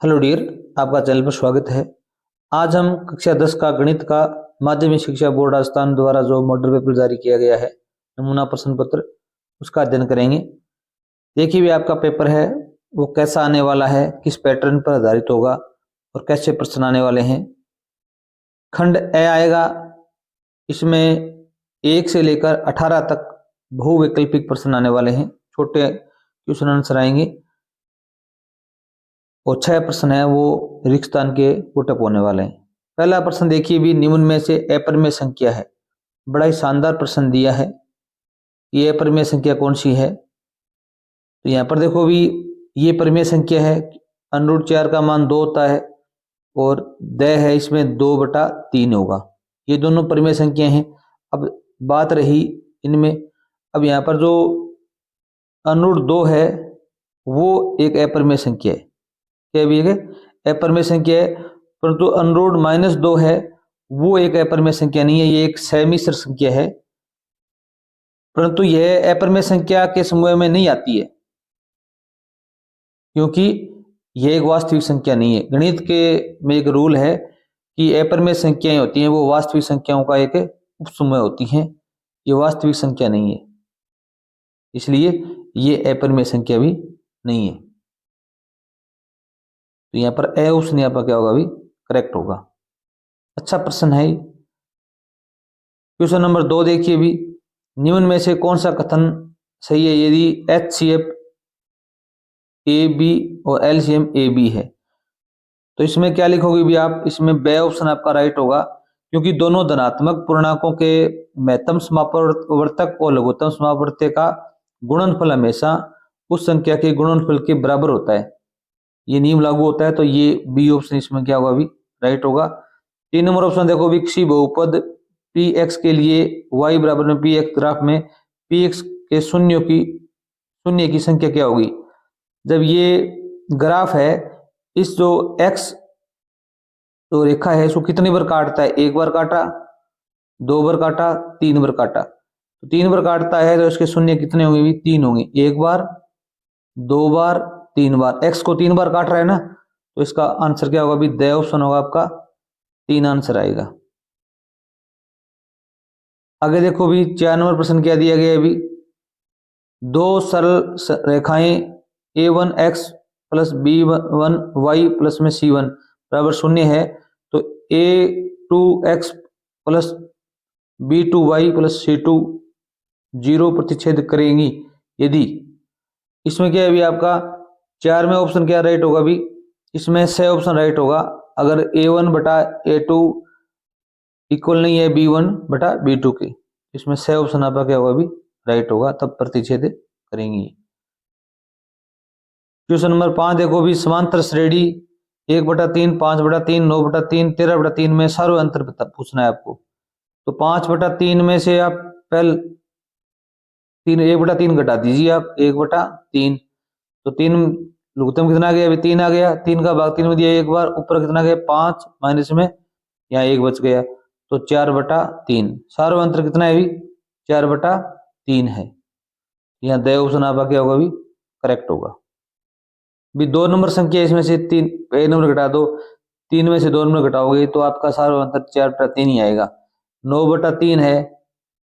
Hello dear, आपका channel पर स्वागत है। आज हम कक्षा 10 का गणित का माध्यमिक शिक्षा बोर्ड राजस्थान द्वारा जो मॉडल पेपर जारी किया गया है, नमूना प्रश्न पत्र, उसका अध्ययन करेंगे। देखिए भी आपका पेपर है वो कैसा आने वाला है, किस पैटर्न पर आधारित होगा और कैसे प्रश्न आने वाले हैं। खंड ए आएगा, इसमें 1 से लेकर 18 तक बहुवैकल्पिक प्रश्न आने वाले हैं। छोटे क्वेश्चन आंसर आएंगे और 6 प्रश्न है वो रिक्तस्थान के पुटअप होने वाले हैं। पहला प्रश्न देखिए भी, निम्न में से अपरिमेय संख्या है। बड़ा ही शानदार प्रश्न दिया है। ये अपरिमेय संख्या कौन सी है? तो यहाँ पर देखो भी, ये परिमेय संख्या है। √4 का मान 2 होता है और द है इसमें 2/3 होगा। ये दोनों परिमेय संख्या हैं। अब बात रही इनमें, अब यहाँ पर जो √2 है वो एक अपरिमेय संख्या है। क्या भी एक अपरिमेय संख्या है, परंतु √-2 है वो एक अपरिमेय संख्या नहीं है, ये एक समिश्र संख्या है। परंतु यह अपरिमेय संख्या के समूह में नहीं आती है, क्योंकि यह एक वास्तविक संख्या नहीं है। गणित के में एक रूल है कि अपरिमेय संख्याएं होती हैं वो वास्तविक संख्याओं का एक उपसमूह होती हैं। ये वास्तविक संख्या नहीं है, इसलिए ये अपरिमेय संख्या भी नहीं है। तो यहाँ पर ए ऑप्शन यहाँ पर क्या होगा, भी करेक्ट होगा। अच्छा प्रश्न है। क्वेश्चन नंबर 2 देखिए भी, निम्न में से कौन सा कथन सही है यदि HCF AB और LCM AB है? तो इसमें क्या लिखोगे भी आप? इसमें बे ऑप्शन आपका राइट होगा, क्योंकि दोनों धनात्मक पूर्णांकों के महत्तम समापवर्तक और लघुत्तम समापवर्तक का गुणनफल हमेशा उस संख्या के गुणनफल के बराबर होता है। ये नियम लागू होता है, तो ये बी ऑप्शन इसमें क्या होगा, भी राइट होगा। 3 नंबर ऑप्शन देखो भी, किसी बहुपद px के लिए y बराबर में px ग्राफ में px के शून्य की संख्या क्या होगी? जब ये ग्राफ है, इस जो x जो रेखा है इसको कितनी बार काटता है? 1 बार काटा, 2 बार काटा, 3 बार काटा। तो 3 बार काटता है तो इसके शून्य कितने होंगे? भी 3 होंगे। 1 बार, 2 बार, 3 बार। x को 3 बार काट रहा है ना, तो इसका आंसर क्या होगा? भी द ऑप्शन होगा आपका, 3 आंसर आएगा। आगे देखो भी, 4 नंबर प्रश्न क्या दिया गया है भी, 2 सरल रेखाएं a1x प्लस b1y प्लस में c1 बराबर 0 है, तो a2x plus b2y plus c2 0 प्रतिच्छेद करेंगी यदि। इसमें क्या है भी आपका 4 में ऑप्शन क्या राइट होगा? भी इसमें से ऑप्शन राइट होगा। अगर a1/a2 इक्वल नहीं है b1/b2 के, इसमें से ऑप्शन आपका क्या होगा? भी राइट होगा, तब प्रतिच्छेद करेंगी। क्वेश्चन नंबर 5 देखो भी, समांतर श्रेणी 1/3, 5/3, 9/3, 13/3 में सर्व अंतर पूछना है आपको। तो 5/3 में से आप पहले 1/3 घटा दीजिए आप, 1/3। तो 3 लघुत्तम कितना आ गया? अभी 3 आ गया। 3 का भाग 3 में दिया एक बार, ऊपर कितना गया? 5, माइनस में यहाँ 1 बच गया, तो 4/3। सार्व अंतर कितना है? भी 4/3 है। यहाँ द ऑप्शन आपका क्या होगा? भी करेक्ट होगा। भी 2 नंबर संख्या इसमें से 3 एक नंबर घटा दो, 3 में से 2 नंबर घटाओगे तो आपका सार्व अंतर 4/3 ही आएगा। 9/3 है,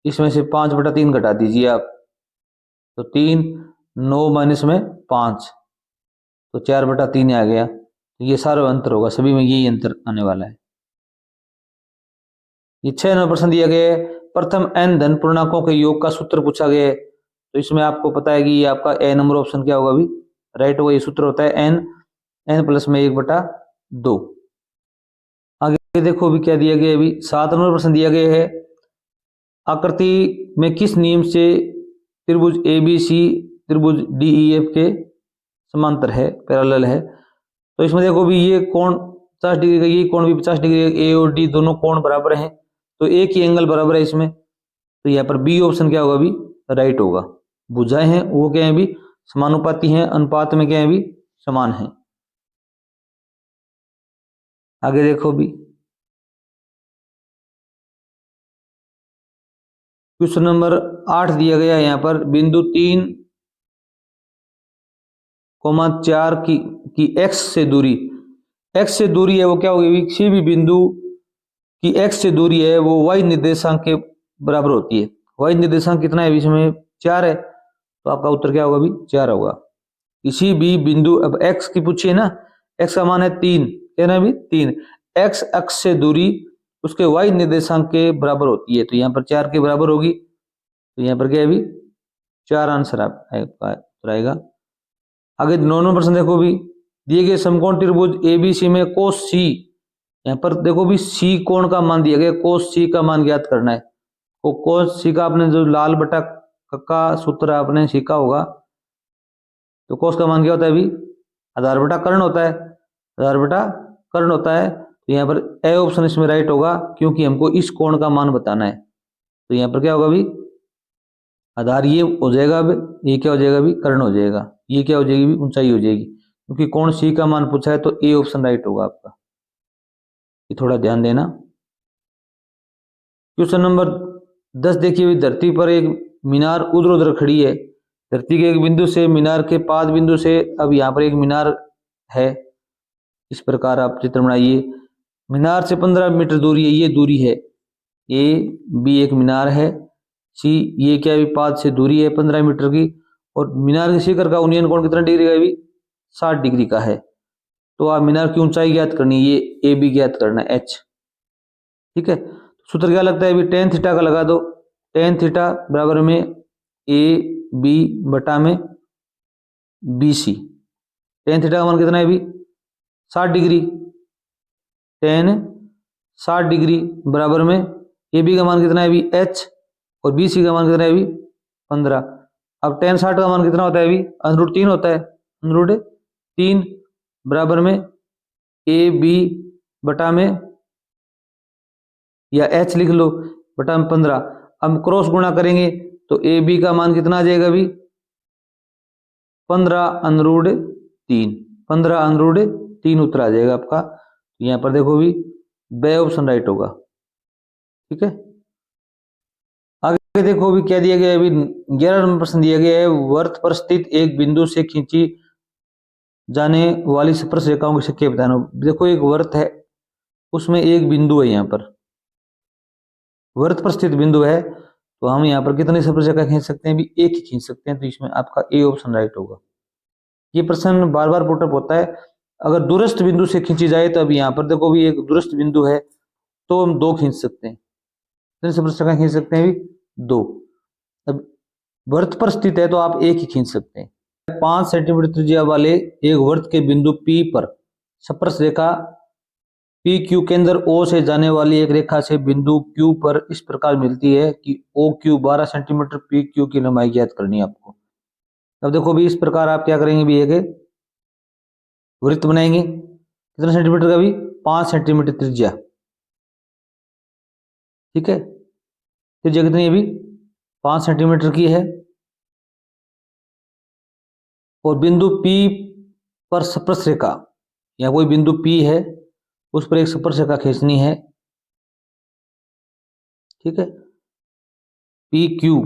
इसमें से 5/3 घटा दीजिए आप, तो 3, 9 माइनस में 5, तो 4/3 आ गया। तो ये सारा अंतर होगा, सभी में यही अंतर आने वाला है। ये 6 नंबर प्रश्न दिया गया है, प्रथम n धन पूर्णांकों के योग का सूत्र पूछा गया है। तो इसमें आपको पता है कि ये आपका ए नंबर ऑप्शन क्या होगा? भी राइट होगा। ये सूत्र होता है n प्लस में 1/2। आगे देखो भी क्या दिया गया है। अभी 7 नंबर प्रश्न दिया गया है, आकृति में किस नियम से त्रिभुज ABC त्रिभुज DEF के समांतर है, पैरेलल है? तो इसमें देखो भी, ये कोण 50 डिग्री का, ये कोण भी 50 डिग्री, ए और डी दोनों कोण बराबर हैं, तो एक ही एंगल बराबर है इसमें। तो यहाँ पर बी ऑप्शन क्या होगा? भी राइट होगा। भुजाएं हैं वो क्या है? भी समानुपाती हैं, अनुपात में क्या है? भी समान है। आगे देखो भी, क्वेश्चन नंबर 8 दिया गया है। यहाँ पर बिंदु 3, 4 की x से दूरी एक्स से दूरी है वो क्या होगी, किसी भी बिंदु की एक्स से दूरी है वो वाई निर्देशांक के बराबर होती है। वाई निर्देशांक कितना है इसमें, 4 है, तो आपका उत्तर क्या होगा भी 4 होगा। किसी भी बिंदु, अब एक्स की पूछिए ना, एक्स का मान है 3, कहना भी 3, एक्स अक्ष से दूरी उसके वाई निर्देशांक के बराबर होती है, तो यहाँ पर 4 के बराबर होगी, तो यहाँ पर क्या है भी 4 आंसर आएगा। आगे 9 प्रश्न देखो भी, दिए गए समकोण त्रिभुज एबीसी में कोस सी, यहाँ पर देखो भी सी कोण का मान दिया गया, कोस सी का मान ज्ञात करना है। तो कोस सी का आपने जो लाल बटा का सूत्र आपने सीखा होगा, तो कोस का मान क्या होता है अभी, आधार बटा कर्ण होता है, आधार बटा कर्ण होता है, तो यहाँ पर ए ऑप्शन इसमें राइट होगा, क्योंकि हमको इस कोण का मान बताना है। तो यहाँ पर क्या होगा अभी, आधार ये हो जाएगा, अब ये क्या हो जाएगा अभी, कर्ण हो जाएगा, ये क्या हो जाएगी भी, ऊंचाई हो जाएगी, क्योंकि कोण सी का मान पूछा है, तो ए ऑप्शन राइट होगा आपका, ये थोड़ा ध्यान देना। क्वेश्चन नंबर 10 देखिए, धरती पर एक मीनार ऊर्ध्वाधर खड़ी है, धरती के एक बिंदु से मीनार के पाद बिंदु से, अब यहाँ पर एक मीनार है, इस प्रकार आप चित्र बनाइए। मीनार से 15 मीटर दूरी है, ये दूरी है, ए बी एक मीनार है, सी ये क्या है, पाद से दूरी है 15 मीटर की, और मीनार के शिखर का उन्नयन कोण कितना डिग्री का है, 60 डिग्री का है। तो आप मीनार की ऊंचाई ज्ञात करनी है, ये ए बी ज्ञात करना है, एच, ठीक है। सूत्र क्या लगता है अभी, टेन थीटा का लगा दो, टेन थीटा बराबर में ए बी बटा में बी सी, टेन थीटा का मान कितना है अभी 60 डिग्री, टेन 60 डिग्री बराबर में ए बी का मान कितना है अभी एच, और बी सी का मान कितना है अभी 15। अब टेन 60 का मान कितना होता है अभी, √3 होता है, √3 बराबर में ए बी बटा में, या एच लिख लो, बटा में 15। अब क्रॉस गुणा करेंगे तो ए बी का मान कितना आ जाएगा अभी 15√3, 15√3 उत्तर आ जाएगा आपका। यहाँ पर देखो भी बे ऑप्शन राइट होगा, ठीक है। आगे देखो भी क्या दिया गया है, अभी 11 नंबर प्रश्न दिया गया है, वर्त पर स्थित एक बिंदु से खींची जाने वाली स्पर्श रेखाओं की संख्या बताना। देखो एक वर्त है, उसमें एक बिंदु है, यहाँ पर वर्त पर स्थित बिंदु है, तो हम यहाँ पर कितनी स्पर्श रेखा खींच सकते हैं, भी एक ही खींच सकते हैं, तो इसमें आपका ए ऑप्शन राइट होगा। ये प्रश्न बार बार पुटअप होता है, अगर दूरस्थ बिंदु से खींची जाए, तो अभी यहाँ पर देखो भी एक दूरस्थ बिंदु है, तो हम 2 खींच सकते हैं, कितनी स्पर्श रेखा खींच सकते हैं भी 2। अब वर्त पर स्थित है तो आप एक ही खींच सकते हैं। 5 सेंटीमीटर त्रिज्या वाले एक वर्त के बिंदु P पर स्पर्श रेखा पी क्यू केंद्र O से जाने वाली एक रेखा से बिंदु Q पर इस प्रकार मिलती है कि OQ 12 सेंटीमीटर, PQ की लंबाई ज्ञात करनी है आपको। अब देखो भी इस प्रकार आप क्या करेंगे भी, एक वृत्त बनाएंगे, कितना सेंटीमीटर का भी 5 सेंटीमीटर त्रिज्या, ठीक है, त्रिज्या कितनी है भी 5 सेंटीमीटर की है, और बिंदु P पर स्पर्श रेखा, या कोई बिंदु P है उस पर एक स्पर्श रेखा खींचनी है, ठीक है, पी क्यू,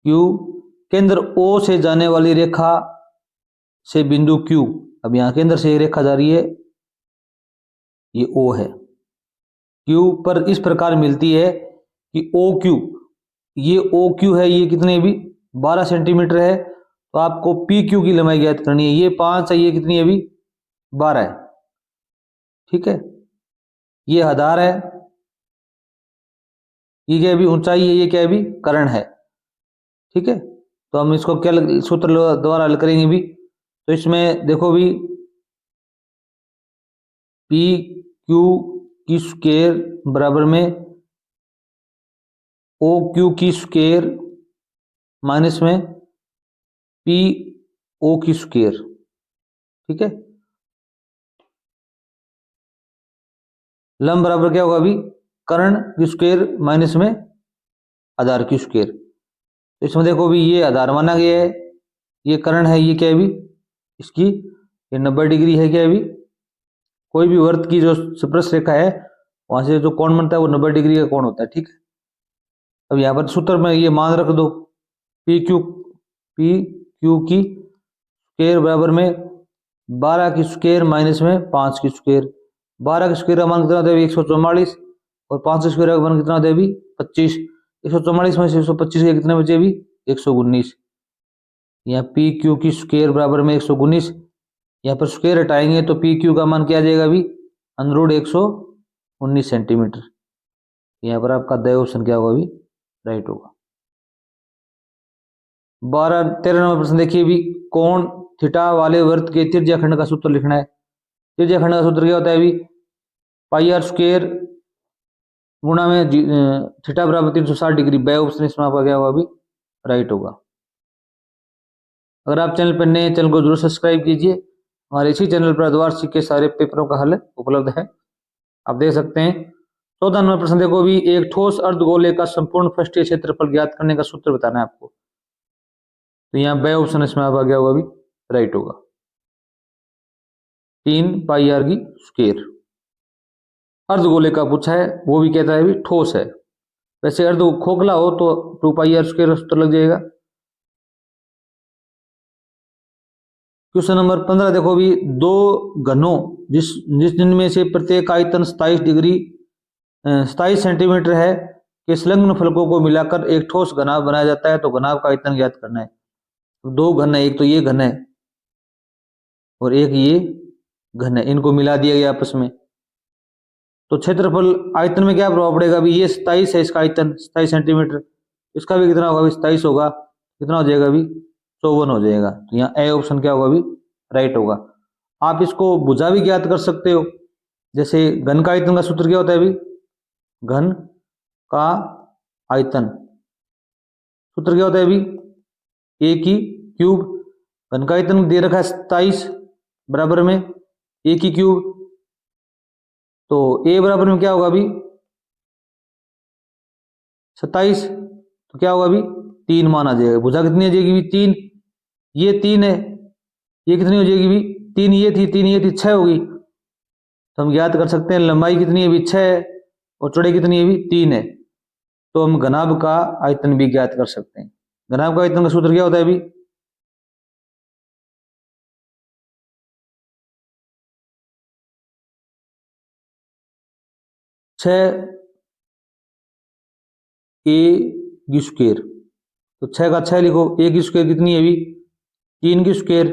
क्यू केंद्र O से जाने वाली रेखा से बिंदु Q, अब यहां केंद्र से एक रेखा जा रही है, ये O है, Q पर इस प्रकार मिलती है कि OQ, ये OQ है, ये कितने भी 12 सेंटीमीटर है, तो आपको PQ की लंबाई ज्ञात करनी है, ये 5 है, ये कितनी है अभी 12 है, ठीक है, ये आधार है, ये क्या अभी ऊंचाई है, ये क्या अभी कर्ण है, ठीक है। तो हम इसको क्या सूत्र द्वारा हल करेंगे भी, तो इसमें देखो भी पी क्यू की स्क्वायर बराबर में ओ क्यू की स्क्वायर माइनस में पी ओ की स्क्वायर, ठीक है। लंब बराबर क्या होगा अभी कर्ण की स्क्वायर माइनस में आधार की स्क्वायर, तो इसमें देखो भी ये आधार माना गया है, ये कर्ण है, ये क्या है भी इसकी ये 90 डिग्री है, क्या है भी कोई भी वर्त की जो स्पर्श रेखा है वहां से जो कोण बनता है वो 90 डिग्री का कोण होता है, ठीक है। अब यहाँ पर सूत्र में ये मान रख दो, पी क्यू की स्क्वायर बराबर में 12 की स्क्वायर माइनस में 5 की स्क्वायर। 12 की स्क्वायर का मान कितना होता है 144 और 5 की स्क्वायर का मान कितना होता है 25। 144 में से 125 के कितने बचे 119। यहाँ पी क्यू की स्क्वायर बराबर में 119। यहाँ पर स्क्वायर हटाएंगे तो पी क्यू का मान क्या आ जाएगा अंडर 119 सेंटीमीटर। यहाँ पर आपका द ऑप्शन क्या होगा राइट होगा। 13 नंबर प्रश्न देखिए कोण थीटा वाले वृत्त के त्रिज्याखंड का सूत्र लिखना है। त्रिज्याखंड का सूत्र क्या होता है पाई आर स्क्वायर गुणा में थीटा बराबर 360 डिग्री। ब ऑप्शन इसमें आपका क्या होगा राइट होगा। अगर आप चैनल पर नए हैं चैनल को जरूर सब्सक्राइब कीजिए। हमारे इसी चैनल पर अर्धवार्षिक के सारे पेपरों का हल उपलब्ध है, आप देख सकते हैं। 14 नंबर प्रश्न देखो एक ठोस अर्धगोले का संपूर्ण पृष्ठीय क्षेत्रफल ज्ञात करने का सूत्र बताना है आपको। तो यहाँ ब ऑप्शन इसमें आपका क्या होगा राइट होगा। 3 पाई आर की स्क्वायर। अर्धगोले का पूछा है, वो भी कहता है ठोस है। वैसे अर्ध खोखला हो तो 2 पाई आर स्क्वायर सूत्र लग जाएगा। क्वेश्चन नंबर 15 देखो दो घनों जिनमें से प्रत्येक आयतन 27 सेंटीमीटर है के संलग्न फलकों को मिलाकर एक ठोस घनाभ बनाया जाता है। तो घनाभ का आयतन ज्ञात करना है। दो घन है, एक तो ये घन है और एक ये घन है, इनको मिला दिया गया आपस में। तो क्षेत्रफल आयतन में क्या प्रभाव पड़ेगा ये 27 है, इसका आयतन 27 सेंटीमीटर, इसका भी कितना होगा 27 होगा, कितना हो जाएगा 54 हो जाएगा। तो यहाँ ए ऑप्शन क्या होगा राइट होगा। आप इसको भुजा भी ज्ञात कर सकते हो। जैसे घन का आयतन का सूत्र क्या होता है घन का आयतन सूत्र क्या होता है ए की क्यूब। घन का आयतन दे रखा है 27 बराबर में ए की क्यूब। तो ए बराबर में क्या होगा 27, तो क्या होगा 3 मान आ जाएगा। भुजा कितनी आ जाएगी 3, ये 3 है, ये कितनी हो जाएगी 3 ये थी 3 ये थी 6 होगी। तो हम ज्ञात कर सकते हैं लंबाई कितनी है 6 है और चौड़ाई कितनी है 3 है। तो हम घनाभ का आयतन भी ज्ञात कर सकते हैं। घनाभ का आयतन का सूत्र क्या होता है 6 ए की स्क्वायर। तो 6 का 6 लिखो, ए की स्क्वायर कितनी है 3 की स्क्वायर।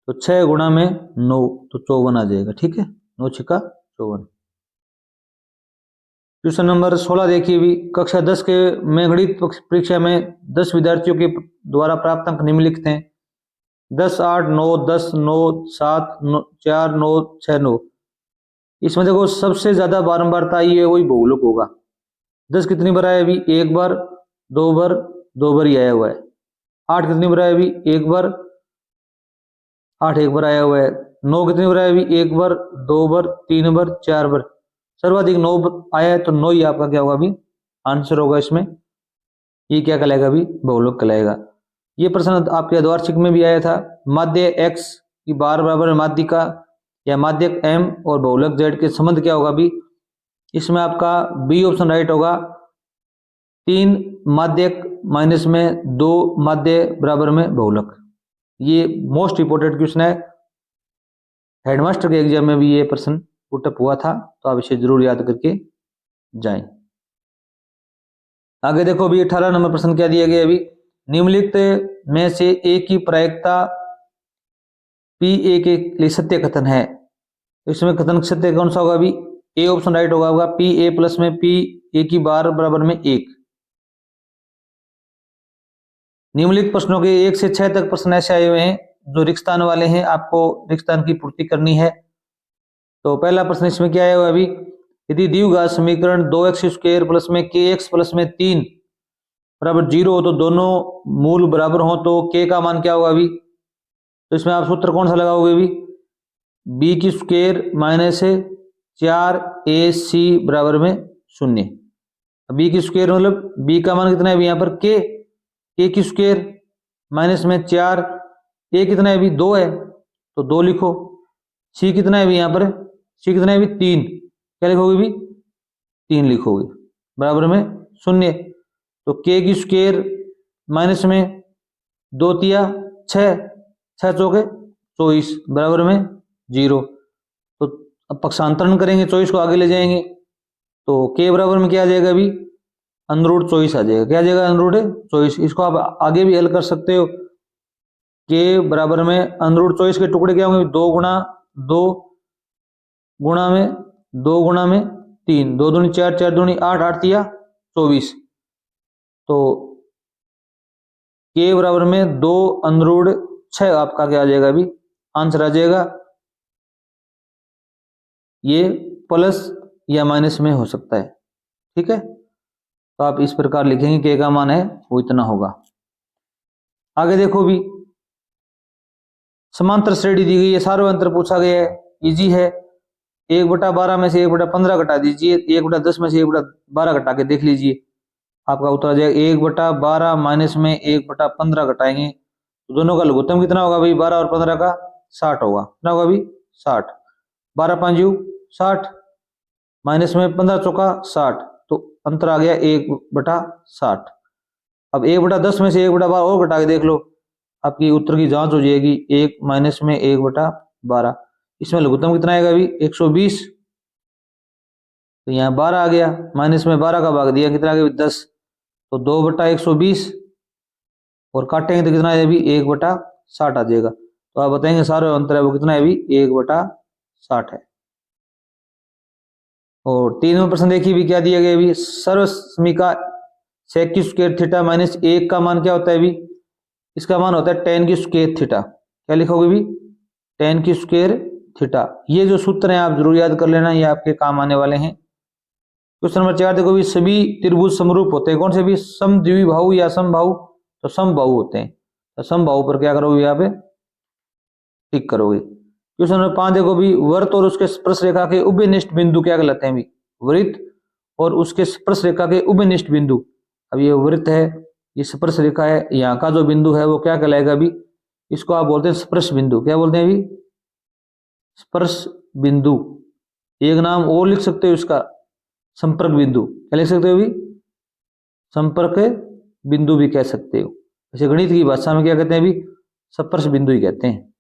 तो 6 गुणा में 9 तो 54 आ जाएगा। ठीक है, 9 6 54। क्वेश्चन नंबर 16 देखिए कक्षा 10 के में गणित परीक्षा में 10 विद्यार्थियों के द्वारा प्राप्त अंक निम्नलिखित हैं। 10 8 9 10 9 7 4 9 6 9। इसमें देखो सबसे ज्यादा बारंबारता आई है वही बहुलक होगा। 10 कितनी बार आया एक बार, 2 बार, 2 बार ही आया हुआ है। 8 कितनी बार आया एक बार, 8 एक बार आया हुआ है। 9 कितनी बार आया एक बार, 2 बार, 3 बार, 4 बार। सर्वाधिक 9 आया है तो 9 ही आपका क्या होगा आंसर होगा इसमें। ये क्या कहलाएगा बहुलक कहलाएगा। ये प्रश्न आपके अर्धवार्षिक में भी आया था। माध्य x की बार बराबर माध्यिका या माध्यक m और बहुलक z के संबंध क्या होगा इसमें आपका बी ऑप्शन राइट होगा। 3 माध्यक माइनस में 2 माध्य बराबर में बहुलक। ये मोस्ट इंपोर्टेंट क्वेश्चन है, हेडमास्टर के एग्जाम में भी ये प्रश्न पुटअप हुआ था, तो आप इसे जरूर याद करके जाएं। आगे देखो 18 नंबर प्रश्न क्या दिया गया निम्नलिखित में से ए की प्रायिकता पी ए के लिए सत्य कथन है। तो इसमें कथन सत्य कौन सा होगा ए ऑप्शन राइट होगा पी ए प्लस में पी ए की बार बराबर में 1। निम्नलिखित प्रश्नों के 1 से 6 तक प्रश्न ऐसे आए हुए हैं जो रिक्त स्थान वाले हैं, आपको रिक्त स्थान की पूर्ति करनी है। तो पहला प्रश्न इसमें क्या आया हुआ यदि द्विघात समीकरण 2x² प्लस में kx प्लस में 3 बराबर 0 हो तो दोनों मूल बराबर हो तो k का मान क्या होगा तो इसमें आप सूत्र कौन सा लगाओगे b की स्क्वायर माइनस 4ac बराबर में 0। b की स्क्वायर मतलब b का मान कितना है यहाँ पर k की स्क्वायर माइनस में 4, a कितना है 2 है तो 2 लिखो। c कितना है यहाँ पर c कितना है 3, क्या लिखोगे 3 लिखोगे बराबर में 0। तो k की स्क्वायर माइनस में 2 तिया 6, 6 चौके 24 बराबर में 0। तो अब पक्षांतरण करेंगे, 24 को आगे ले जाएंगे तो k बराबर में क्या आ जाएगा अभी, √24 आ जाएगा। क्या आ जाएगा, √24। इसको आप आगे भी हल कर सकते हो। k बराबर में √24 के टुकड़े क्या होंगे, 2 गुणा 2 गुणा में 2 गुणा में 3, 2 दूनी 4, 4 दूनी 8, 8 तिया 24। तो k बराबर में 2√6 आपका क्या आ जाएगा, अभी आंसर आ जाएगा। ये प्लस या माइनस में हो सकता है, ठीक है। तो आप इस प्रकार लिखेंगे, k का मान है वो इतना होगा। आगे देखो भी, समांतर श्रेणी दी गई है, सार्वंतर पूछा गया है, इजी है। 1/12 में से 1/15 घटा दीजिए, 1/10 में से 1/12 घटा के देख लीजिए, आपका उत्तर आ जाएगा 1/12 माइनस में 1/15 घटाएंगे तो दोनों का लघुत्तम कितना होगा भाई, 12 और 15 का 60 होगा। कितना होगा भाई, 60। 12 5 60 माइनस में 15 चौका 60, तो अंतर आ गया 1/60। अब 1/10 में से 1/12 और घटा के देख लो, आपकी उत्तर की जांच हो जाएगी। 1 माइनस में 1/12, इसमें लघुत्तम कितना आएगा अभी, 120। तो यहाँ 12 आ गया, माइनस में 12 का भाग दिया, कितना आ गया 10, तो 2/120 और काटेंगे तो कितना है अभी, 1/60 आ जाएगा। तो आप बताएंगे सारा अंतर है वो कितना है अभी, 1/60 है। और 3वां प्रश्न देखिए भी क्या दिया गया अभी, सर्वसमीका sec की स्क्वायर थीटा माइनस 1 का मान क्या होता है अभी, इसका मान होता है tan की स्क्वायर थीटा। क्या लिखोगे भी, tan की स्क्वायर थीटा। ये जो सूत्र हैं आप जरूर याद कर लेना, ये आपके काम आने वाले हैं। क्वेश्चन नंबर 4 देखो भी, सभी त्रिभुज समरूप होते हैं, कौन से भी, समद्विबाहु या समबाहु, तो समबाहु होते हैं। तो समबाहु पर क्या करोगे, यहाँ पे टिक करोगे। क्वेश्चन नंबर 5 देखो भी, वृत्त और उसके स्पर्श रेखा के उभयनिष्ठ बिंदु क्या कहलाते हैं भी, वृत्त और उसके स्पर्श रेखा के उभयनिष्ठ बिंदु। अब ये वृत्त है, ये स्पर्श रेखा है, यहाँ का जो बिंदु है वो क्या कहलाएगा अभी, इसको आप बोलते हैं स्पर्श बिंदु। क्या बोलते हैं अभी, स्पर्श बिंदु। एक नाम और लिख सकते हो इसका, संपर्क बिंदु। क्या लिख सकते हो अभी, संपर्क बिंदु भी कह सकते हो। जैसे गणित की भाषा में क्या कहते हैं अभी, स्पर्श बिंदु ही कहते हैं।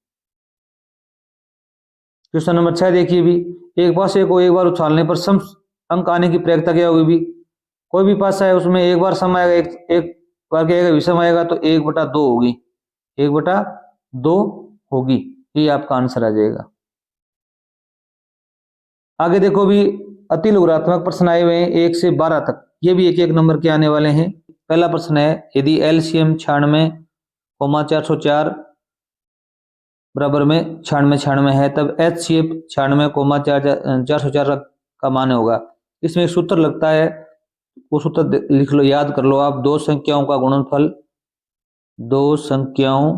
क्वेश्चन नंबर 6 देखिए भी, एक पासे को एक बार उछालने पर सम अंक आने की प्रक्रिया क्या होगी भी, कोई भी पासा है उसमें एक बार सम आएगा, एक बार क्या आएगा, विषम आएगा, तो 1/2 होगी, 1/2 होगी। ये आपका आंसर आ जाएगा। आगे देखो भी, अति लघुरात्मक प्रश्न आए हुए हैं 1 से 12 तक, ये भी एक नंबर के आने वाले हैं। पहला प्रश्न है, यदि एलसीएम 96,404 बराबर में 96 है, तब एचसीएफ 96,404 का मान होगा। इसमें एक सूत्र लगता है, वो सूत्र लिख लो, याद कर लो आप, दो संख्याओं का गुणनफल, दो संख्याओं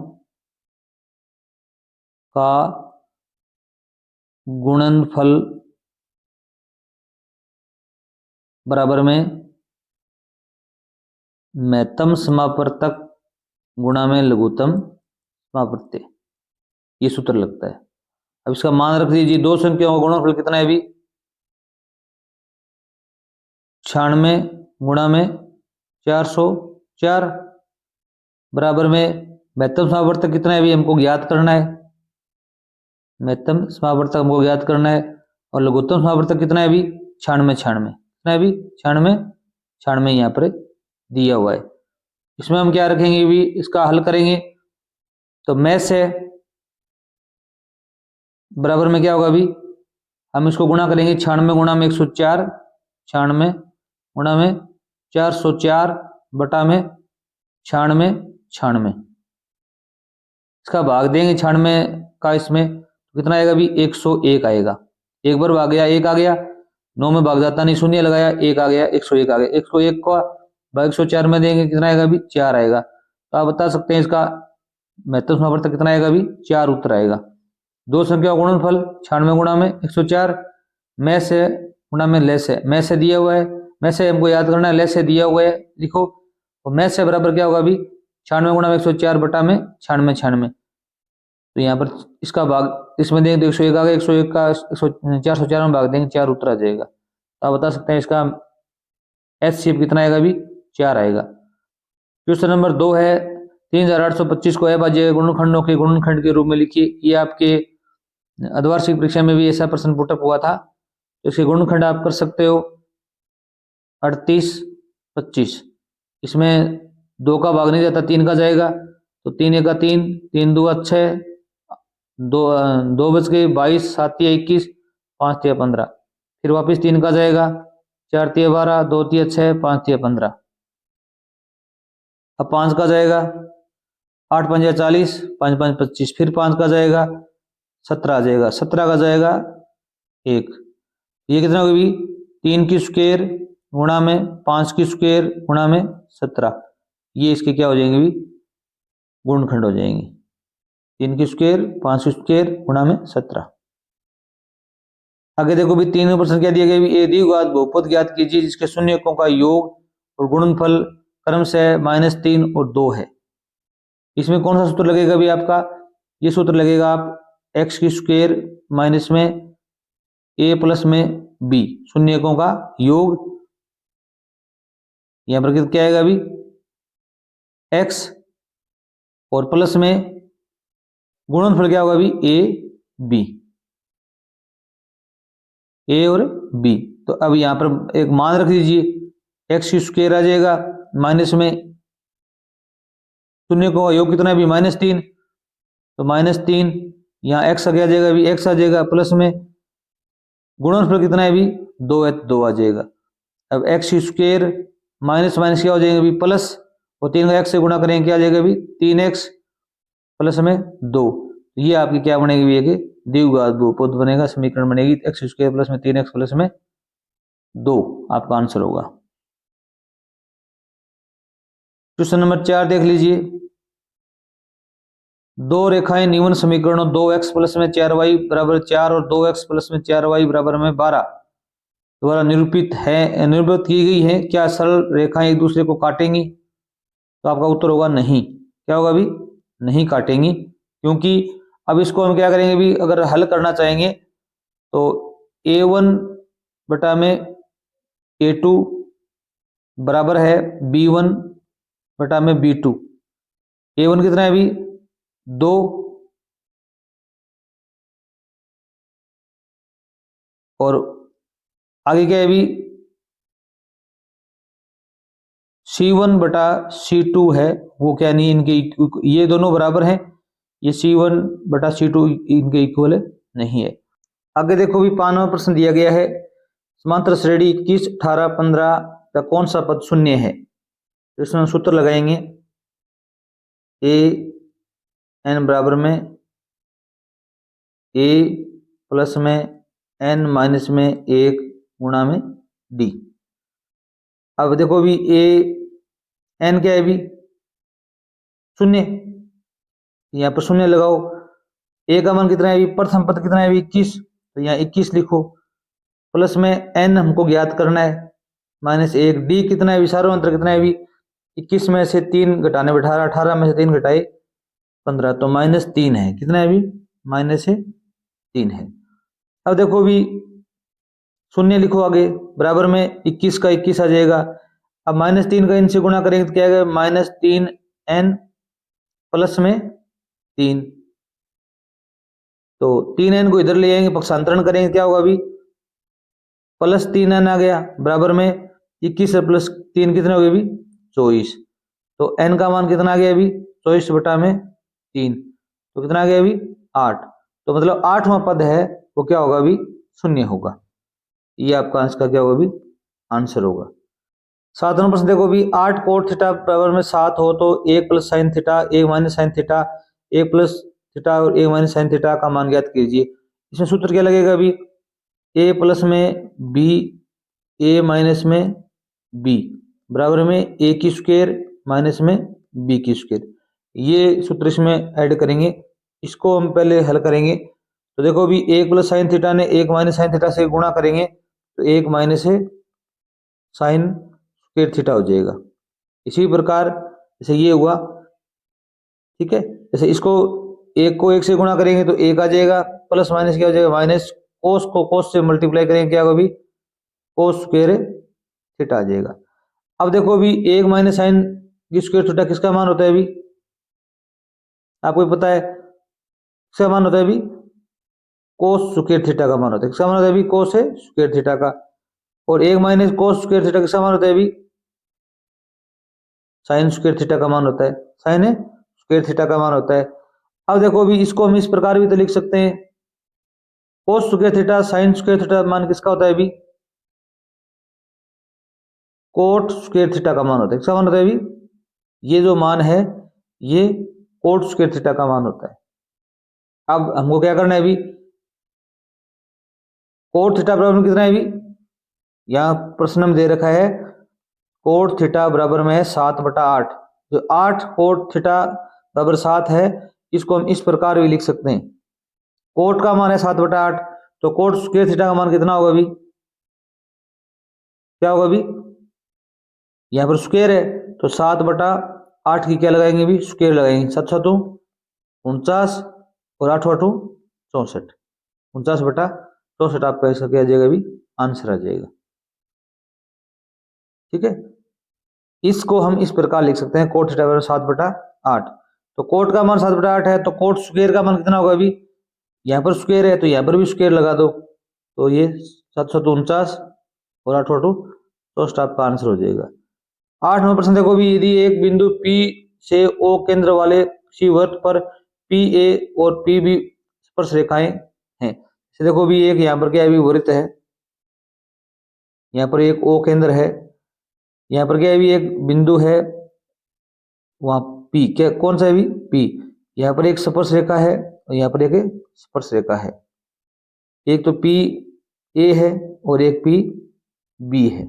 का गुणनफल बराबर में महत्तम समापवर्तक गुणा में लघुत्तम समापवर्ती। ये सूत्र लगता है। अब इसका मान रख दीजिए, दो संख्याओं का गुणनफल कितना है अभी, 96 गुणा में 404 बराबर में महत्तम समापवर्तक कितना है अभी हमको ज्ञात करना है, महत्तम समापवर्तक हमको ज्ञात करना है। और लघुत्तम समापवर्तक कितना है अभी, 96 कितना है अभी, 96 यहाँ पर दिया हुआ है। इसमें हम क्या रखेंगे अभी, इसका हल करेंगे तो मैथ है बराबर में क्या होगा अभी, हम इसको गुणा करेंगे, 96 गुणा में 104, 96 गुणा में 404 बटा में 96, इसका भाग देंगे 96 का, इसमें तो कितना आएगा अभी, 101 आएगा। एक बार भाग गया, 1 आ गया, 9 में भाग जाता नहीं, शून्य लगाया, 1 आ गया, 101 आ गया। 101 को भाग 104 में देंगे, कितना आएगा अभी, 4 आएगा। तो आप बता सकते हैं इसका महत्तम समापवर्तक कितना आएगा अभी, 4 उत्तर आएगा। दो संख्या गुणनफल 96 गुणा में 104, में से गुणा में ले से, में से दिया हुआ है, में से हमको याद करना है, ले से दिया हुआ है लिखो, और में से बराबर क्या होगा अभी, 96 गुणा में 104 बटा में 96। तो यहाँ पर इसका भाग इसमें देंगे तो 101 आ गया, 101 का 404 में भाग देंगे, 4 उत्तर आ जाएगा। तो आप बता सकते हैं इसका एचसीएफ कितना आएगा अभी, 4 आएगा। क्वेश्चन नंबर 2 है, 3825 को अभाज्य गुणनखंडों के गुणनखंड के रूप में लिखिए। ये आपके अर्धवार्षिक परीक्षा में भी ऐसा प्रश्न पुटअप हुआ था। तो इसके गुणनखंड आप कर सकते हो 38 25। इसमें 2 का भाग नहीं जाता, 3 का जाएगा, तो 3 1 3, 3 2 6, 2 बच गए 22, 7 3 21, 5 3 15, फिर वापस 3 का जाएगा, 4 3 12, 2 3 6, 5 3 15। अब 5 का जाएगा, 8 5 40, 5 5 25, फिर 5 का जाएगा 17 आ जाएगा, 17 का जाएगा 1। ये कितना होगी? 3 की स्क्वायर गुणा में 5 की स्क्वायर गुणा में 17। ये इसके क्या हो जाएंगे भी? गुणनखंड हो जाएंगे। 3 की स्क्वायर 5 की स्क्वायर गुणा में 17। आगे देखो भी 3 प्रश्न क्या दिया गया? ए द्विघात बहुपद ज्ञात कीजिए जिसके शून्यकों का योग और गुणनफल क्रम से -3 और 2 है। इसमें कौन सा सूत्र लगेगा भी आपका? ये सूत्र लगेगा आप एक्स की स्क्वायर माइनस में ए प्लस में बी, शून्यकों का योग। यहां पर क्या आएगा अभी? एक्स और प्लस में गुणनफल क्या होगा अभी? ए बी, ए और बी। तो अब यहां पर एक मान रख दीजिए, एक्स की स्क्वायर आ जाएगा माइनस में शून्यकों का योग कितना है अभी? -3, तो -3 यहाँ एक्स आ जाएगा अभी, एक्स आ जाएगा, प्लस में गुणनफल कितना है अभी? 2 है, 2 आ जाएगा। अब एक्स की स्क्वायर माइनस माइनस क्या हो जाएगा अभी? प्लस, और 3 का एक्स से गुणा करेंगे क्या आ जाएगा अभी? 3x प्लस में 2। ये आपकी क्या बनेगी भी? एक द्विघात बहुपद बनेगा, समीकरण बनेगी एक्स स्क्वायर प्लस में 3x प्लस में 2 आपका आंसर होगा। क्वेश्चन नंबर 4 देख लीजिए। दो रेखाएं निम्न समीकरणों 2x प्लस में 4y बराबर 4 और 2x प्लस में 4y बराबर में 12 द्वारा निरूपित की गई है। क्या सरल रेखाएं एक दूसरे को काटेंगी? तो आपका उत्तर होगा नहीं। क्या होगा अभी? नहीं काटेंगी, क्योंकि अब इसको हम क्या करेंगे भी? अगर हल करना चाहेंगे तो a1 बटा में a2 बराबर है b1 बटा में b2। a1 कितना है अभी? 2 और आगे क्या है अभी? C1 बटा C2 है, वो क्या नहीं, इनके ये दोनों बराबर हैं, ये C1 बटा C2 इनके इक्वल नहीं है। आगे देखो भी 5वां प्रश्न दिया गया है, समांतर श्रेणी 21 18 15 का कौन सा पद शून्य है? तो इसमें सूत्र लगाएंगे ए एन बराबर में ए प्लस में एन माइनस में 1 गुणा में डी। अब देखो अभी ए एन क्या है अभी? शून्य, यहाँ पर शून्य लगाओ। ए का मान कितना है अभी? प्रथम पद कितना है अभी? 21, तो यहाँ 21 लिखो, प्लस में एन हमको ज्ञात करना है -1। डी कितना है अभी? सार्वंत्र कितना है अभी? 21 में से 3 घटाने 18, 18 में से 3 घटाए 15, तो -3 है। कितना है अभी? -3 है। अब देखो भी शून्य लिखो आगे, बराबर में 21 का 21 आ जाएगा। अब -3 का इनसे गुणा करेंगे तो क्या आएगा? -3n प्लस में 3, तो 3n को इधर ले आएंगे, पक्षांतरण करेंगे, क्या होगा अभी? +3n आ गया, बराबर में 21 से प्लस 3 कितने हो गए अभी? 24। तो n का मान कितना आ गया अभी? 24 बटा में 3, तो कितना आ गया अभी? 8। तो मतलब 8वां पद है वो क्या होगा अभी? शून्य होगा। ये आपका आंसर का क्या होगा अभी? आंसर होगा। 7वां प्रश्न देखो भी, 8 कोट थीटा बराबर में 7 हो तो 1 plus sine theta 1 minus sine theta 1 plus theta और 1 माइनस साइन थीटा का मान ज्ञात कीजिए। इसमें सूत्र क्या लगेगा अभी? a प्लस में b a माइनस में b बराबर में a की स्क्वायर माइनस में b की स्क्वायर। ये सूत्र इसमें ऐड करेंगे, इसको हम पहले हल करेंगे। तो देखो भी 1 प्लस साइन थीटा ने 1 माइनस साइन थीटा से गुणा करेंगे तो 1 माइनस साइन स्क्वायर थीटा हो जाएगा। इसी प्रकार जैसे ये हुआ, ठीक है, जैसे इसको 1 को 1 से गुणा करेंगे तो 1 आ जाएगा, प्लस माइनस क्या हो जाएगा? माइनस, कोस को कोस से मल्टीप्लाई करेंगे क्या होगा अभी? कोस स्क्वायर थीटा आ जाएगा। अब देखो अभी 1 माइनस साइन की स्क्वायर थीटा किसका मान होता है अभी? आपको पता है इसका मान होता है अभी कोस स्क्वायर थीटा का मान होता है। किसका मान होता है अभी? कोस है स्क्वायर थीटा का। और 1 माइनस कोस स्क्वायर थीटा किसका मान होता है अभी? साइन स्क्वायर थीटा का मान होता है। साइन है स्क्वायर थीटा का मान होता है। अब देखो अभी इसको हम इस प्रकार भी तो लिख सकते हैं, cos square theta sine square theta मान किसका होता है अभी? कोट स्क्वायर थीटा का मान होता है। किसका मान होता है अभी? ये जो मान है ये कोट स्क्वायर थीटा का मान होता है। अब हमको क्या करना है अभी? कोट थीटा बराबर कितना है अभी? यहाँ प्रश्न में दे रखा है कोट थीटा बराबर में है 7/8। जो 8 कोट थीटा बराबर 7 है, इसको हम इस प्रकार भी लिख सकते हैं। कोट का मान है 7/8, तो कोट स्क्वायर थीटा का मान कितना होगा अभी? क्या होगा अभी? यहाँ पर स्क्वायर है तो 7/8 की क्या लगाएंगे अभी? स्क्वायर लगाएंगे। 7 7 49 और 8 8 64, 49/64 आपका इसका क्या आ जाएगा अभी? आंसर आ जाएगा। ठीक है, इसको हम इस प्रकार लिख सकते हैं कोट थीटा बराबर 7/8। तो कोट का मान 7/8 है, तो कोट स्क्वायर का मान कितना होगा अभी? यहाँ पर स्क्वायर है तो यहाँ पर भी स्क्वायर लगा दो, तो ये 7 7 49 और 8 8 64 आपका आंसर हो जाएगा। 8 नंबर प्रश्न देखो भी, यदि एक बिंदु P से O केंद्र वाले किसी वृत्त पर PA और PB स्पर्श रेखाएं हैं। देखो भी एक यहाँ पर क्या है अभी? वृत्त है, यहाँ पर एक O केंद्र है, यहाँ पर क्या है अभी? एक बिंदु है, वहां P क्या कौन सा है अभी? P। यहाँ पर एक स्पर्श रेखा है और यहाँ पर एक स्पर्श रेखा है। एक तो P A है और एक P B है।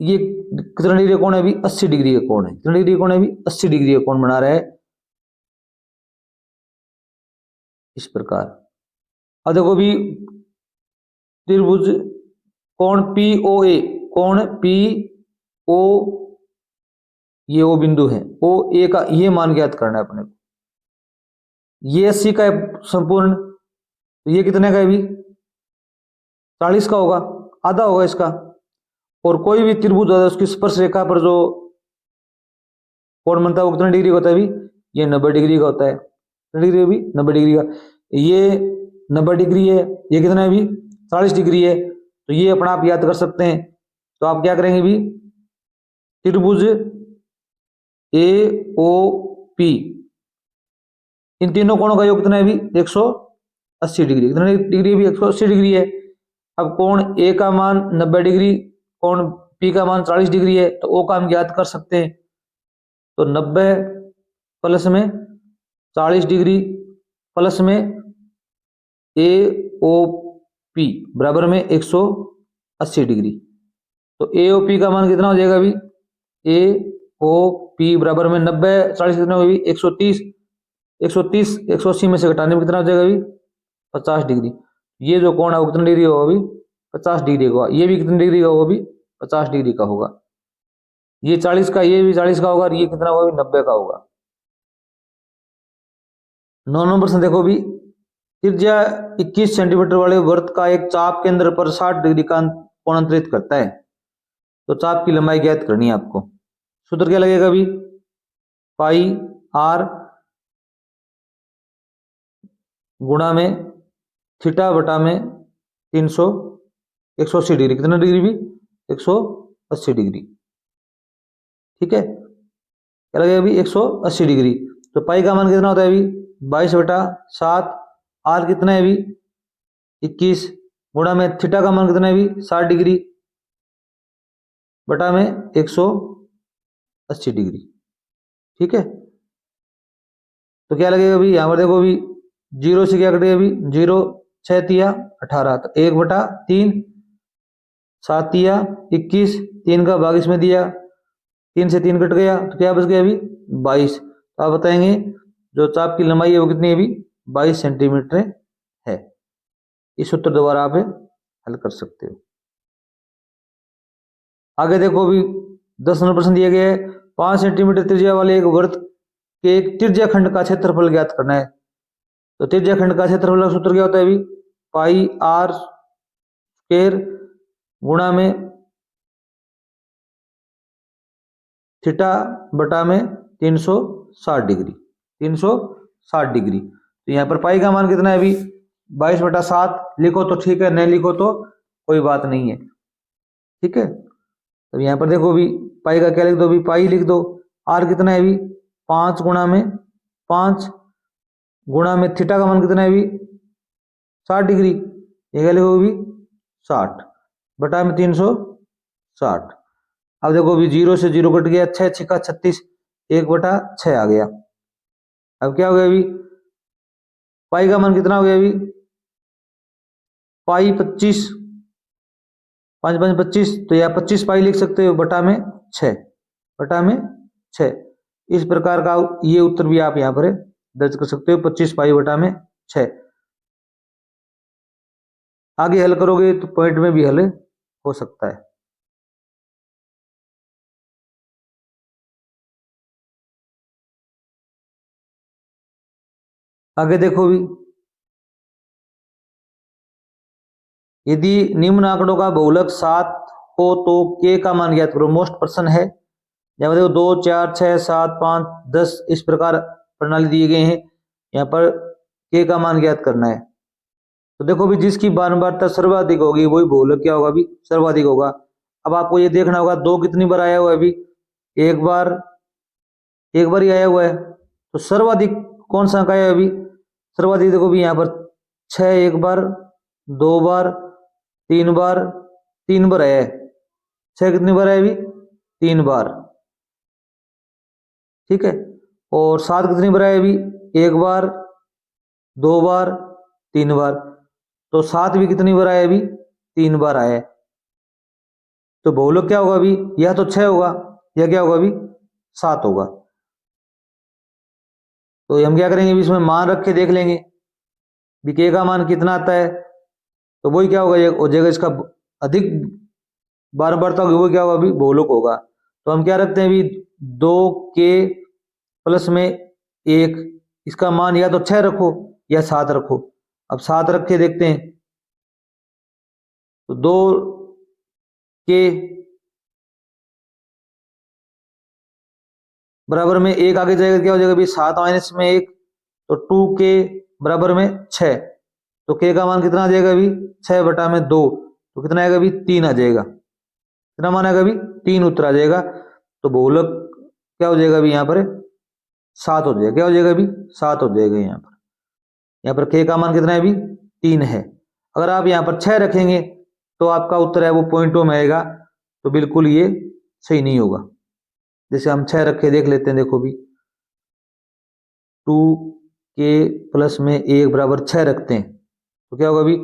ये कितना डिग्री का कोण है अभी? 80 डिग्री का कोण है। कितना डिग्री का कोण है अभी? 80 डिग्री का कोण बना रहा है इस प्रकार। अब देखो भी त्रिभुज कोण POA, कोण PO, ये ओ बिंदु है, OA का ये मान ज्ञात करना है अपने को। ये 80 का है संपूर्ण, तो ये कितने का है अभी? 40 का होगा, आधा होगा इसका। और कोई भी त्रिभुज होता है उसकी स्पर्श रेखा पर जो कोण बनता है वो कितने डिग्री का होता है अभी? ये 90 डिग्री का होता है। कितने डिग्री अभी? 90 डिग्री का। ये 90 डिग्री है, ये कितना है अभी? 40 डिग्री है। तो ये अपना आप याद कर सकते हैं। तो आप क्या करेंगे अभी? त्रिभुज AOP, इन तीनों कोणों का योग कितना है अभी? 180 डिग्री। कितने डिग्री अभी? 180 डिग्री है। अब कोण A का मान 90 डिग्री, कोण P का मान 40 डिग्री है, तो O का हम ज्ञात कर सकते हैं। तो 90 प्लस में 40 डिग्री प्लस में AOP बराबर में 180 डिग्री। तो AOP का मान कितना हो जाएगा अभी? AOP बराबर में 90 40 कितना होगा अभी? 130। 130 180 में से घटाने में कितना हो जाएगा अभी? 50 डिग्री। ये जो कोण है वो कितने डिग्री होगा अभी? 50 डिग्री होगा। ये भी कितने डिग्री का होगा अभी? 50 डिग्री का होगा। ये 40 का, ये भी 40 का होगा, और ये कितना होगा? 90 का होगा। 9 नंबर प्रश्न देखो भी, त्रिज्या 21 सेंटीमीटर वाले वृत्त का एक चाप केंद्र पर 60 डिग्री का कोणांतरित करता है। तो चाप की लंबाई ज्ञात करनी है आपको। सूत्र क्या लगेगा अभी? पाई आर गुणा में थीटा बटा में 300 180 डिग्री। कितना डिग्री भी? 180 डिग्री। ठीक है, क्या लगेगा अभी? 180 डिग्री। तो पाई का मान कितना होता है अभी? 22/7। आर कितना है अभी? 21 गुणा में थीटा का मान कितना है अभी? 60 डिग्री बटा में 180 डिग्री। ठीक है, तो क्या लगेगा अभी? यहां पर देखो अभी 0 से क्या कटेगा अभी? 0 6 तिया 18, तो 1/3 7 तिया 21, 3 का भाग इसमें दिया, 3 से 3 कट गया, तो क्या बच गया अभी? 22। तो आप बताएंगे जो चाप की लंबाई है वो कितनी है अभी? 22 सेंटीमीटर है। इस सूत्र द्वारा आप हल कर सकते हो। आगे देखो अभी 10 नंबर प्रश्न दिया गया है, 5 सेंटीमीटर त्रिज्या वाले एक वृत्त के एक त्रिज्या खंड का क्षेत्रफल ज्ञात करना है। तो त्रिज्या खंड का क्षेत्रफल का सूत्र क्या होता है अभी? पाई आर स्क्वायर गुणा में थीटा बटा में 300 360 डिग्री, 360 डिग्री। तो यहाँ पर पाई का मान कितना है अभी 22/7, लिखो तो ठीक है, नहीं लिखो तो कोई बात नहीं है, ठीक है। तो यहाँ पर देखो अभी पाई का क्या लिख दो, अभी पाई लिख दो। आर कितना है अभी 5 गुणा में 5 गुणा में थीटा का मान कितना है अभी 60 डिग्री, ये क्या लिखो अभी 60 बटा में 360। अब देखो अभी 0 से 0 कट गया, 6 6 36, 1/6 आ गया। अब क्या हो गया अभी पाई का मान कितना हो गया अभी पाई 25, 5 5 25, तो या 25 पाई लिख सकते हो बटा में 6, बटा में 6। इस प्रकार का ये उत्तर भी आप यहाँ पर दर्ज कर सकते हो, 25 पाई बटा में 6। आगे हल करोगे तो पॉइंट में भी हल हो सकता है। आगे देखो भी, यदि निम्न आंकड़ों का बहुलक 7 हो तो के का मान ज्ञात करो। मोस्ट प्रश्न है, जहाँ देखो 2 4 6 7 5 10 इस प्रकार प्रणाली दिए गए हैं, यहाँ पर के का मान ज्ञात करना है। तो देखो भी जिसकी बारंबारता सर्वाधिक होगी वही बहुलक क्या होगा, अभी सर्वाधिक होगा। अब आपको ये देखना होगा 2 कितनी बार आया हुआ है, अभी एक बार ही आया हुआ है, तो सर्वाधिक कौन सा का है अभी सर्वाधिक। देखो भी यहाँ पर 6 एक बार, 2 बार, 3 बार, 3 बार है। 6 कितनी बार है अभी 3 बार, ठीक है। और 7 कितनी बार है अभी 1 बार, 2 बार, 3 बार, तो 7 भी कितनी बार आया अभी 3 बार आया। तो बहुलक क्या होगा अभी, या तो 6 होगा या क्या होगा अभी 7 होगा। तो हम क्या करेंगे अभी इसमें मान रख के देख लेंगे भी के का मान कितना आता है, तो वही क्या होगा ये हो जाएगा, इसका अधिक बारंबारता होगी वो क्या होगा अभी बहुलक होगा। तो हम क्या रखते हैं अभी 2 के प्लस में 1, इसका मान या तो 6 रखो या 7 रखो। अब 7 रख के देखते हैं, तो 2 के बराबर में 1 आगे जाएगा, क्या हो जाएगा अभी 7 माइनस में 1, तो 2 के बराबर में 6, तो के का मान कितना आ जाएगा अभी 6 बटा में 2, तो कितना आएगा अभी 3 आ जाएगा। कितना मान आएगा अभी 3 उत्तर आ जाएगा। तो बहुलक क्या हो जाएगा अभी यहाँ पर 7 हो जाएगा, क्या हो जाएगा अभी 7 हो जाएगा। यहाँ पर के का मान कितना है अभी 3 है। अगर आप यहाँ पर 6 रखेंगे तो आपका उत्तर है वो पॉइंटों में आएगा, तो बिल्कुल ये सही नहीं होगा। जैसे हम 6 रख के देख लेते हैं, देखो भी 2 के प्लस में 1 बराबर 6 रखते हैं, तो क्या होगा अभी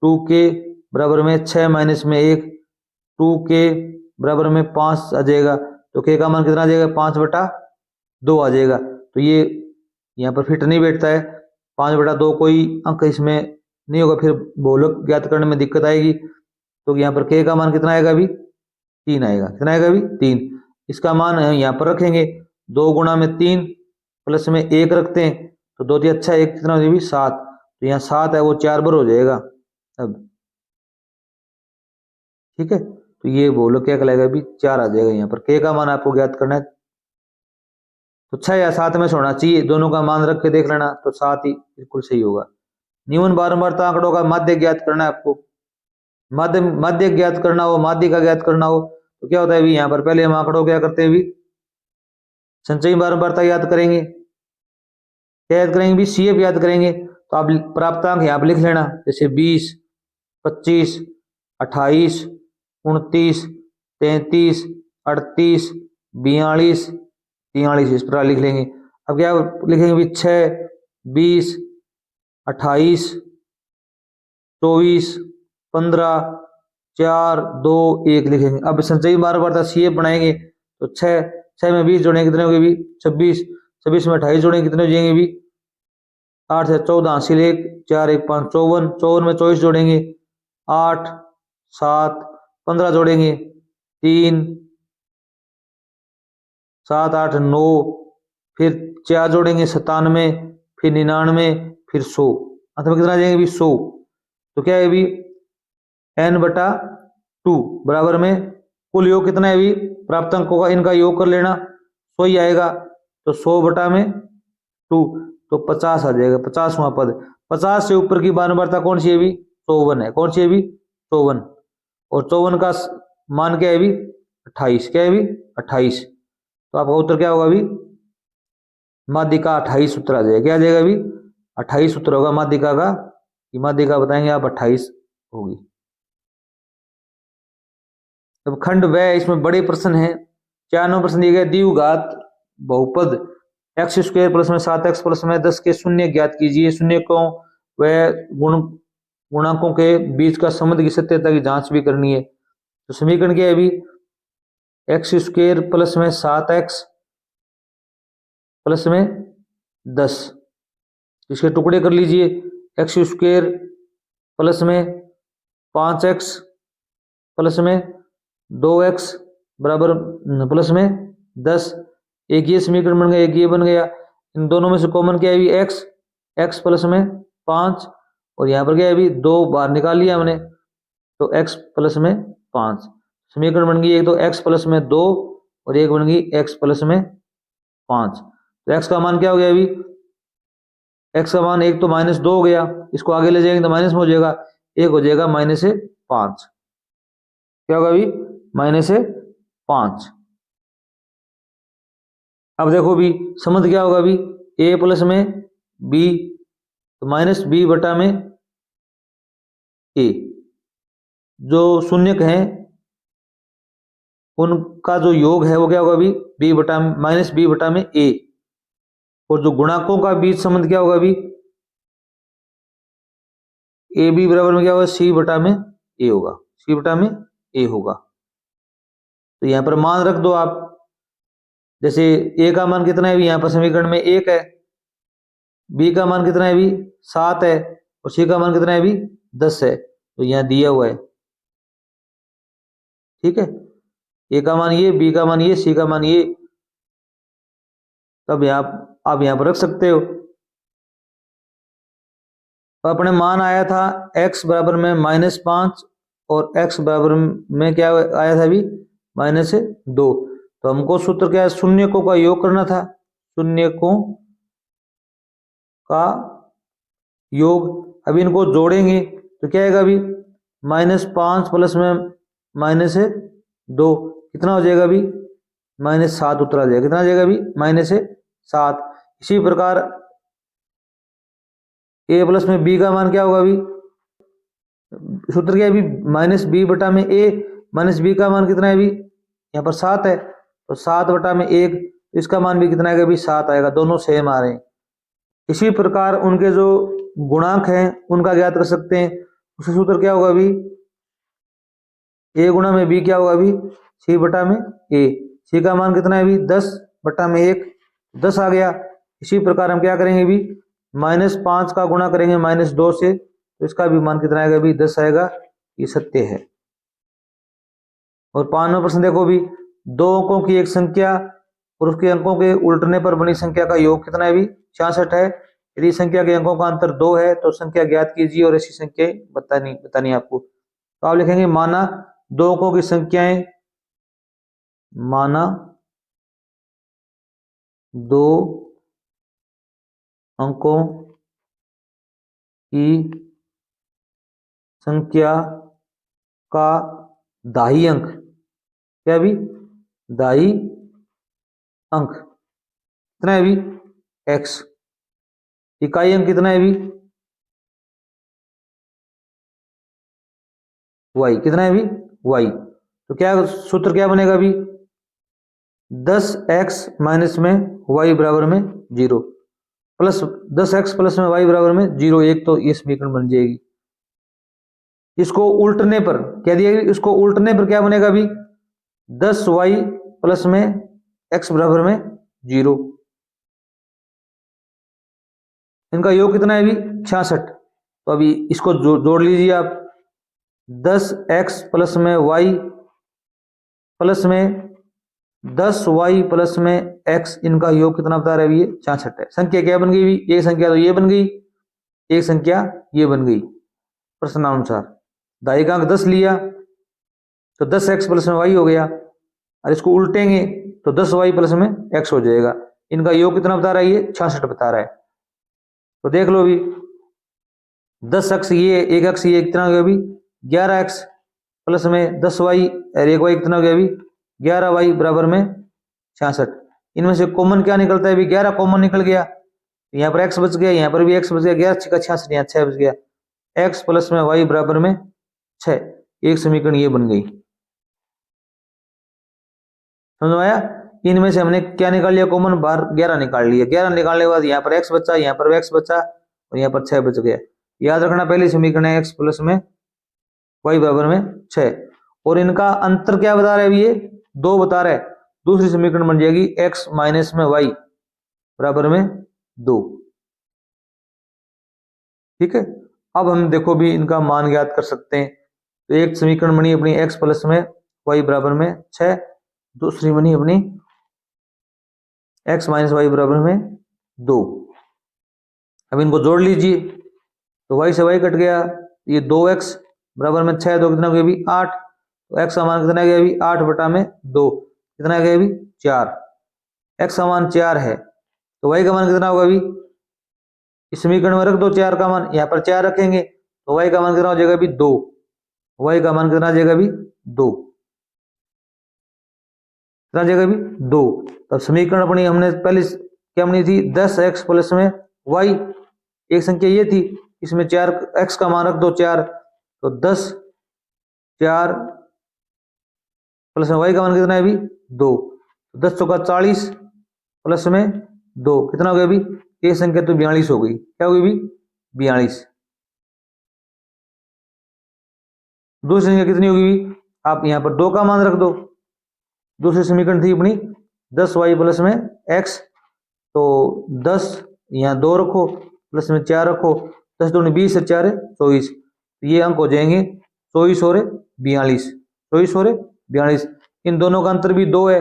2 के बराबर में 6 माइनस में 1, 2 के बराबर में 5 आ जाएगा, तो के का मान कितना आ जाएगा 5/2 आ जाएगा। तो ये यहाँ पर फिट नहीं बैठता है, 5/2 कोई अंक इसमें नहीं होगा, फिर बहुलक ज्ञात करने में दिक्कत आएगी। तो यहाँ पर के का मान कितना आएगा अभी 3 आएगा। कितना आएगा अभी 3। इसका मान यहाँ पर रखेंगे 2 गुणा में 3 प्लस में 1 रखते हैं, तो 2 3 अच्छा 1 कितना हो जाएगा 7, तो यहाँ 7 है वो 4 बार हो जाएगा। अब ठीक है, तो ये बोलो क्या कहलाएगा अभी 4 आ जाएगा। यहाँ पर के का मान आपको ज्ञात करना है, तो 6 या 7 में से होना चाहिए, दोनों का मान रख के देख लेना, तो 7 ही बिल्कुल सही होगा। निम्न बारंबारता आंकड़ों का माध्य ज्ञात करना है आपको। माध्य ज्ञात करना हो, माध्य का ज्ञात करना हो, तो क्या होता है अभी यहाँ पर पहले हम आंकड़ों क्या करते हैं अभी संचयी बारंबारता याद करेंगे। क्या याद करेंगे भी सीएफ याद करेंगे। तो आप प्राप्तांक यहाँ पर लिख लेना, जैसे 20, 25, 28, 29, 33, 38, 42, 43 इस प्रकार लिख लेंगे। अब क्या लिखेंगे भी 6, 20, 28, 24, 15, 4, 2, 1 लिखेंगे। अब संचयी बारंबारता सीएफ बनाएंगे, तो 6 में 20 जोड़ेंगे कितने हो गए भी 26, 26 में 28 जोड़ेंगे कितने हो जाएंगे भी 8 से 14 हासिल 1, 4 1 5 54, 54 में 24 जोड़ेंगे 8 7, 15 जोड़ेंगे 3 7 8 9, फिर 4 जोड़ेंगे 97, फिर 99, फिर 100, अंत में कितना आ जाएंगे भी 100। तो क्या है अभी n/2 बराबर में कुल योग कितना है अभी प्राप्त अंकों का इनका योग कर लेना, 100 ही आएगा। तो 100 बटा में 2 तो 50 आ जाएगा, 50वां पद। 50 से ऊपर की बारंबारता कौन सी है भी? 54 है। कौन सी है भी? 54। और 54 का मान क्या है भी? 28। क्या है भी? 28। तो आपका उत्तर क्या होगा अभी? माध्यिका 28 उत्तर आ जाएगा। क्या आ जाएगा अभी? 28 उत्तर होगा माध्यिका का। माध्यिका बताएंगे आप 28 होगी। अब खंड व, इसमें बड़े प्रश्न है। 4 नंबर प्रश्न दिया गया, द्विघात बहुपद x स्क्वायर प्लस में 7x प्लस में 10 के शून्य ज्ञात कीजिए। शून्य को व गुणांकों के बीच का संबंध की सत्यता की जांच भी करनी है। तो समीकरण क्या है अभी? एक्स स्क्वायर प्लस में 7x प्लस में 10, इसके टुकड़े कर लीजिए। एक्स स्क्वायर प्लस में 5x प्लस में 2x बराबर प्लस में 10। एक ये समीकरण बन गया, एक ये बन गया। इन दोनों में से कॉमन क्या है भी? x। x प्लस में 5 और यहाँ पर क्या है भी? 2 बाहर निकाल लिया हमने, तो x प्लस में 5। समीकरण बन गई एक तो x प्लस में 2 और एक बन गई x प्लस में 5। तो x का मान क्या हो गया अभी? x का मान एक तो -2 हो गया, इसको आगे ले जाएंगे तो माइनस में हो जाएगा, एक हो जाएगा -5। क्या होगा अभी? -5। अब देखो भी संबंध क्या होगा अभी? a प्लस में b, तो -b बटा में a। जो शून्यक हैं उनका जो योग है वो क्या होगा अभी? b बटा -b बटा में a। और जो गुणांकों का बीच संबंध क्या होगा अभी? ए बी बराबर में क्या होगा? c बटा में a होगा, c बटा में a होगा। तो यहाँ पर मान रख दो आप। जैसे a का मान कितना है भी? यहाँ पर समीकरण में 1 है, b का मान कितना है भी? 7 है, और c का मान कितना है भी? 10 है। तो यहाँ दिया हुआ है, ठीक है। a का मान ये, b का मान ये, c का मान ये। तब आप यहाँ पर रख सकते हो। तो अपने मान आया था x बराबर में -5 और x बराबर में क्या आया था अभी? -2। तो हमको सूत्र क्या है? शून्यकों का योग करना था। शून्यकों का योग, अभी इनको जोड़ेंगे तो क्या आएगा अभी? -5 प्लस में -2 कितना हो जाएगा अभी? -7 उत्तर आ जाएगा। कितना आ जाएगा अभी? -7। इसी प्रकार a प्लस में b का मान क्या होगा अभी? सूत्र क्या है अभी? -b बटा में a। -b का मान कितना है अभी? यहाँ पर 7 है, तो 7 बटा में 1, इसका मान भी कितना आएगा अभी? 7 आएगा। दोनों सेम आ रहे हैं। इसी प्रकार उनके जो गुणांक हैं उनका ज्ञात कर सकते हैं। उसका सूत्र क्या होगा अभी? a गुणा में b क्या होगा अभी? c बटा में a। c का मान कितना है अभी? 10 बटा में 1, 10 आ गया। इसी प्रकार हम क्या करेंगे अभी? -5 का गुणा करेंगे -2 से, तो इसका भी मान कितना आएगा अभी? 10 आएगा। ये सत्य है। और 5 नंबर प्रश्न देखो भी, दो अंकों की एक संख्या और उसके अंकों के उल्टने पर बनी संख्या का योग कितना है अभी? 66 है। यदि संख्या के अंकों का अंतर 2 है तो संख्या ज्ञात कीजिए और ऐसी संख्या बतानी आपको। तो आप लिखेंगे माना दो अंकों की संख्याएं, माना दो अंकों की संख्या का दाही अंक क्या भी? दाही अंक कितना है भी? x। इकाई अंक कितना है भी? y। कितना है भी? y। तो क्या सूत्र क्या बनेगा अभी? 10x माइनस में y बराबर में 0 प्लस 10x प्लस में y बराबर में 0, एक तो ये समीकरण बन जाएगी। इसको उल्टने पर क्या दिया? इसको उल्टने पर क्या बनेगा अभी? 10y प्लस में x बराबर में 0। इनका योग कितना है अभी? 66। तो अभी इसको जोड़ लीजिए आप। 10x प्लस में y प्लस में 10y प्लस में x, इनका योग कितना बता रहा है अभी? ये 66 है। संख्या क्या बन गई अभी? एक संख्या तो ये बन गई, एक संख्या ये बन गई प्रश्नानुसार। दायिकांक 10 लिया तो 10x प्लस में y हो गया, और इसको उल्टेंगे तो 10y प्लस में x हो जाएगा। इनका योग कितना बता रहा है, ये 66 बता रहा है। तो देख लो अभी 10 अक्स ये, एक अक्स ये कितना हो गया अभी 11x प्लस में 10y और एक y कितना हो गया अभी 11y बराबर में 66। इनमें से कॉमन क्या निकलता है अभी 11 कॉमन निकल गया, यहाँ पर x बच गया, यहाँ पर भी x बच गया, 11 का 66 यहाँ 6 बच गया, x प्लस में y बराबर में 6। एक समीकरण ये बन गई। समझ में आया। इनमें से हमने क्या निकाल लिया कॉमन, बाहर 11 निकाल लिया, 11 निकालने के बाद यहाँ पर x बचा, यहाँ पर x बचा और यहाँ पर 6 बच गया। याद रखना पहली समीकरण है x प्लस में y बराबर में 6 और इनका अंतर क्या बता रहा है अभी ये 2 बता रहा है। दूसरी समीकरण बन जाएगी x माइनस में y बराबर में 2। ठीक है, अब हम देखो भी इनका मान ज्ञात कर सकते हैं। तो एक समीकरण बनी अपनी x प्लस में y बराबर में 6, दूसरी बनी अपनी x माइनस वाई बराबर में 2। अब इनको जोड़ लीजिए तो y से y कट गया, ये 2x बराबर में 6, 2 कितना हो गया अभी 8, तो x का मान कितना गया अभी 8 बटा में 2 कितना गया अभी 4। x का मान 4 है तो y का मान कितना होगा अभी, इस समीकरण में रख दो 4 का मान, यहाँ पर 4 रखेंगे तो y का मान कितना हो जाएगा अभी 2, y का मान कितना आ जाएगा अभी 2, कितना जाएगा अभी 2। तब समीकरण अपनी हमने पहले क्या बनी थी 10x प्लस में y, एक संख्या ये थी, इसमें 4x का मान रख दो 4, तो 10 4 प्लस में y का मान कितना है अभी 2, 10 चौका 40 प्लस में 2 कितना हो गया अभी, एक संख्या तो 42 हो गई, क्या हो गई अभी 42। दूसरी संख्या कितनी होगी, आप यहाँ पर 2 का मान रख दो। दूसरी समीकरण थी अपनी 10y प्लस में x, तो 10 यहाँ 2 रखो प्लस में 4 रखो, 10 दूनी 20 से 4 24, ये अंक हो जाएंगे 24 और 42, 24 और 42। इन दोनों का अंतर भी 2 है,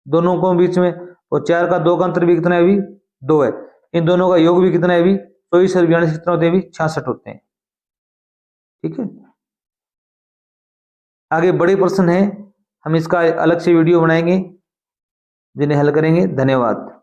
दोनों को बीच में, और 4 का 2 का अंतर भी कितना है अभी 2 है। इन दोनों का योग भी कितना है अभी 24 और 42 कितना होते हैं अभी 66 होते हैं। ठीक है, आगे बड़े प्रश्न है, हम इसका अलग से वीडियो बनाएंगे जिन्हें हल करेंगे। धन्यवाद।